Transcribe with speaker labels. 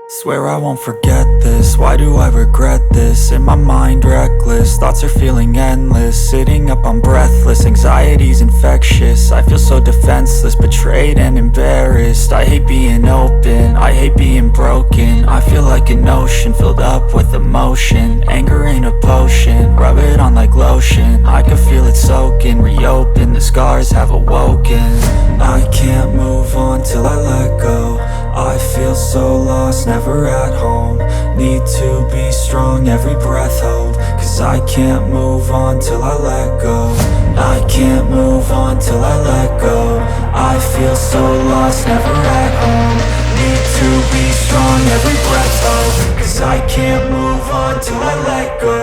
Speaker 1: Swear I won't forget this, why do I regret this? In my mind reckless, thoughts are feeling endless. Sitting up I'm breathless, anxiety's infectious. I feel so defenseless, betrayed and embarrassed. I hate being open, I hate being broken. I feel like an ocean filled up with emotion. Anger ain't a potion, rub it on like lotion. I can feel it soaking, reopen, the scars have awoken. I can't move on till I let go. I feel so lost, never at home. Need to be strong, every breath hold. Cause I can't move on till I let go. I can't move on till I let go. I feel so lost, never at home. Need to be strong, every breath hold. Cause I can't move on till I let go.